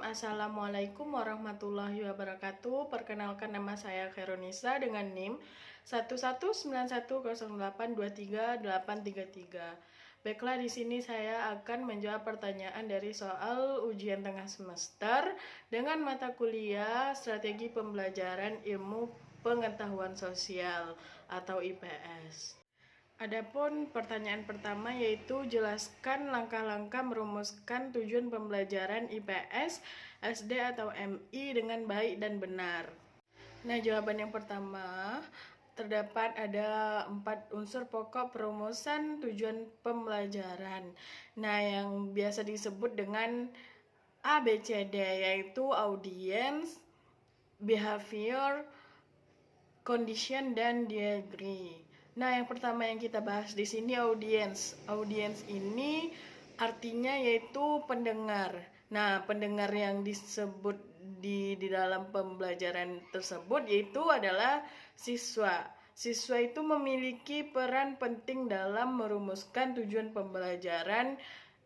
Assalamualaikum warahmatullahi wabarakatuh. Perkenalkan, nama saya Khairunisa dengan NIM 11910823833. Baiklah, di sini saya akan menjawab pertanyaan dari soal ujian tengah semester dengan mata kuliah Strategi Pembelajaran Ilmu Pengetahuan Sosial atau IPS. Adapun pertanyaan pertama yaitu jelaskan langkah-langkah merumuskan tujuan pembelajaran IPS, SD atau MI dengan baik dan benar. Nah, jawaban yang pertama, terdapat ada 4 unsur pokok perumusan tujuan pembelajaran. Nah, yang biasa disebut dengan ABCD, yaitu audience, behavior, condition, dan degree. Nah, yang pertama yang kita bahas di sini audience. Audience ini artinya yaitu pendengar. Nah, pendengar yang disebut di dalam pembelajaran tersebut yaitu adalah siswa. Siswa itu memiliki peran penting dalam merumuskan tujuan pembelajaran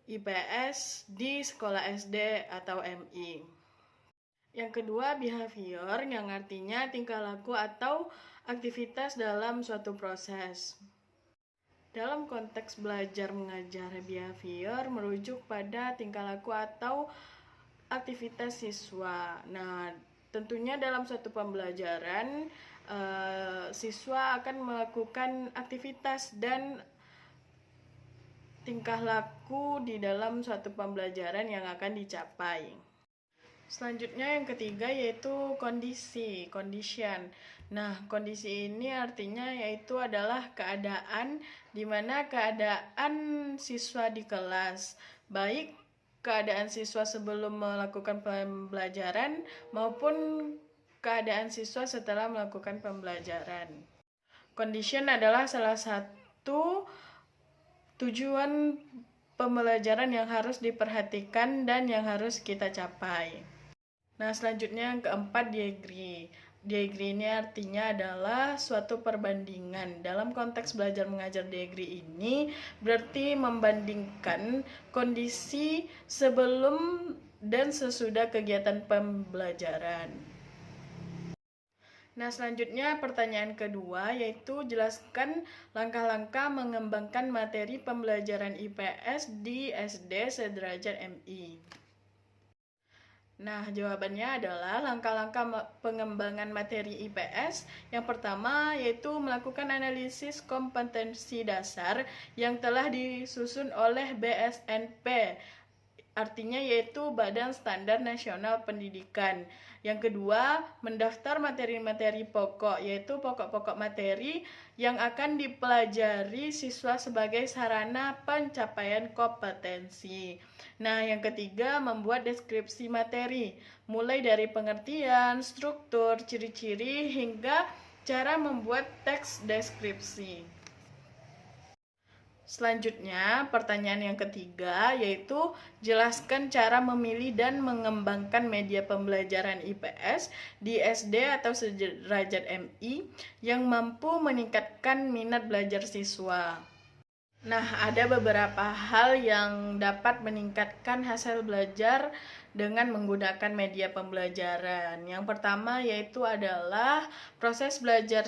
IPS di sekolah SD atau MI. Yang kedua, behavior, yang artinya tingkah laku atau aktivitas dalam suatu proses. Dalam konteks belajar mengajar, behavior merujuk pada tingkah laku atau aktivitas siswa. Nah, tentunya dalam suatu pembelajaran, siswa akan melakukan aktivitas dan tingkah laku di dalam suatu pembelajaran yang akan dicapai. Selanjutnya yang ketiga yaitu kondisi, condition. Nah, kondisi ini artinya yaitu adalah keadaan di mana keadaan siswa di kelas, baik keadaan siswa sebelum melakukan pembelajaran maupun keadaan siswa setelah melakukan pembelajaran. Condition adalah salah satu tujuan pembelajaran yang harus diperhatikan dan yang harus kita capai. Nah, selanjutnya yang keempat, degree. Degree ini artinya adalah suatu perbandingan. Dalam konteks belajar mengajar, degree ini berarti membandingkan kondisi sebelum dan sesudah kegiatan pembelajaran. Nah, selanjutnya pertanyaan kedua yaitu jelaskan langkah-langkah mengembangkan materi pembelajaran IPS di SD sederajat MI. Nah, jawabannya adalah langkah-langkah pengembangan materi IPS. Yang pertama yaitu melakukan analisis kompetensi dasar yang telah disusun oleh BSNP. Artinya yaitu Badan Standar Nasional Pendidikan. Yang kedua, mendaftar materi-materi pokok, yaitu pokok-pokok materi yang akan dipelajari siswa sebagai sarana pencapaian kompetensi. Nah, yang ketiga, membuat deskripsi materi, mulai dari pengertian, struktur, ciri-ciri, hingga cara membuat teks deskripsi. Selanjutnya, pertanyaan yang ketiga yaitu jelaskan cara memilih dan mengembangkan media pembelajaran IPS di SD atau sederajat MI yang mampu meningkatkan minat belajar siswa. Nah, ada beberapa hal yang dapat meningkatkan hasil belajar dengan menggunakan media pembelajaran. Yang pertama yaitu adalah proses belajar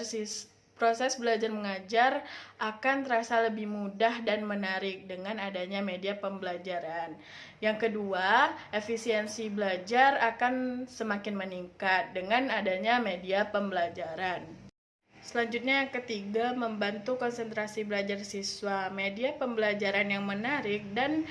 mengajar akan terasa lebih mudah dan menarik dengan adanya media pembelajaran. Yang kedua, efisiensi belajar akan semakin meningkat dengan adanya media pembelajaran. Selanjutnya yang ketiga, membantu konsentrasi belajar siswa. Media pembelajaran yang menarik dan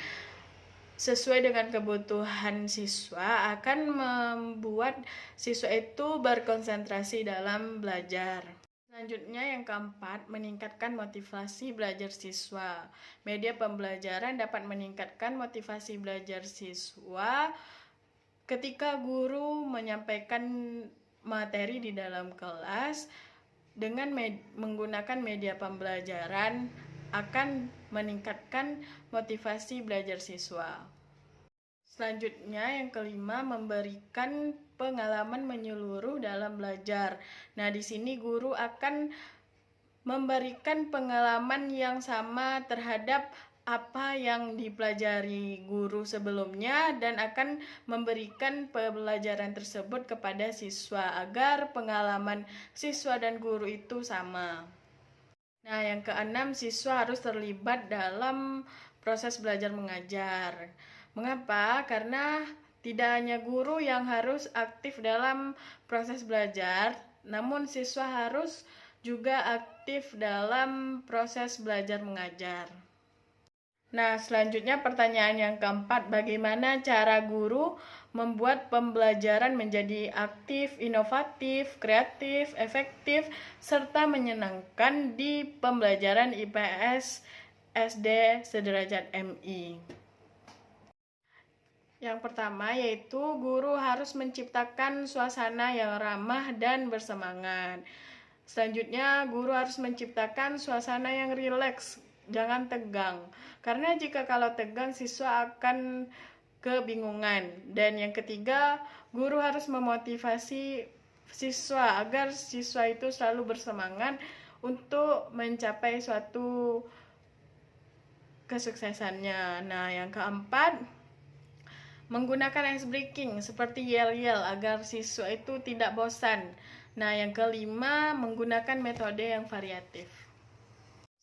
sesuai dengan kebutuhan siswa akan membuat siswa itu berkonsentrasi dalam belajar. Selanjutnya yang keempat, meningkatkan motivasi belajar siswa. Media pembelajaran dapat meningkatkan motivasi belajar siswa ketika guru menyampaikan materi di dalam kelas dengan menggunakan media pembelajaran akan meningkatkan motivasi belajar siswa. Selanjutnya yang kelima, memberikan pengalaman menyeluruh dalam belajar. Nah, di sini guru akan memberikan pengalaman yang sama terhadap apa yang dipelajari guru sebelumnya dan akan memberikan pembelajaran tersebut kepada siswa agar pengalaman siswa dan guru itu sama. Nah, yang keenam, siswa harus terlibat dalam proses belajar mengajar. Mengapa? Karena tidak hanya guru yang harus aktif dalam proses belajar, namun siswa harus juga aktif dalam proses belajar mengajar. Nah, selanjutnya pertanyaan yang keempat, bagaimana cara guru membuat pembelajaran menjadi aktif, inovatif, kreatif, efektif, serta menyenangkan di pembelajaran IPS SD sederajat MI? Yang pertama yaitu guru harus menciptakan suasana yang ramah dan bersemangat. Selanjutnya, guru harus menciptakan suasana yang rileks, jangan tegang. Karena jika kalau tegang, siswa akan kebingungan. Dan yang ketiga, guru harus memotivasi siswa agar siswa itu selalu bersemangat untuk mencapai suatu kesuksesannya. Nah, yang keempat, menggunakan ice breaking seperti yel-yel agar siswa itu tidak bosan. Nah, yang kelima, menggunakan metode yang variatif.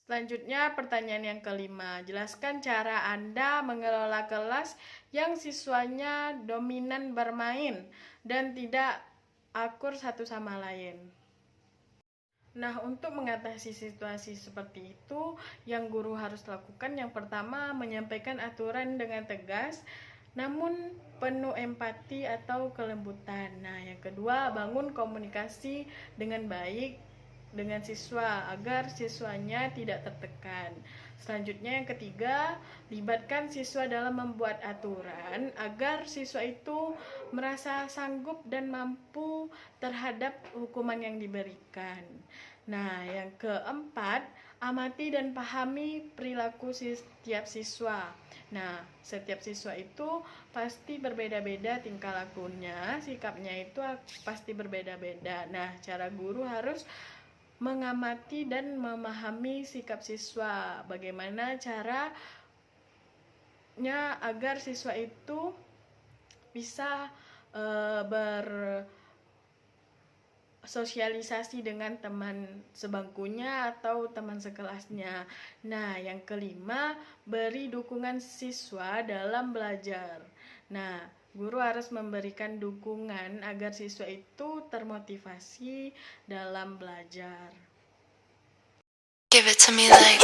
Selanjutnya, pertanyaan yang kelima, jelaskan cara Anda mengelola kelas yang siswanya dominan bermain dan tidak akur satu sama lain. Nah, untuk mengatasi situasi seperti itu, yang guru harus lakukan yang pertama, menyampaikan aturan dengan tegas, namun penuh empati atau kelembutan. Nah, yang kedua, bangun komunikasi dengan baik dengan siswa agar siswanya tidak tertekan. Selanjutnya yang ketiga, libatkan siswa dalam membuat aturan agar siswa itu merasa sanggup dan mampu terhadap hukuman yang diberikan. Nah, yang keempat, amati dan pahami perilaku setiap siswa. Nah, setiap siswa itu pasti berbeda-beda tingkah lakunya, sikapnya itu pasti berbeda-beda. Nah, cara guru harus mengamati dan memahami sikap siswa. Bagaimana caranya agar siswa itu bisa bersosialisasi dengan teman sebangkunya atau teman sekelasnya. Nah, yang kelima, beri dukungan siswa dalam belajar. Nah, guru harus memberikan dukungan agar siswa itu termotivasi dalam belajar. Give it to me like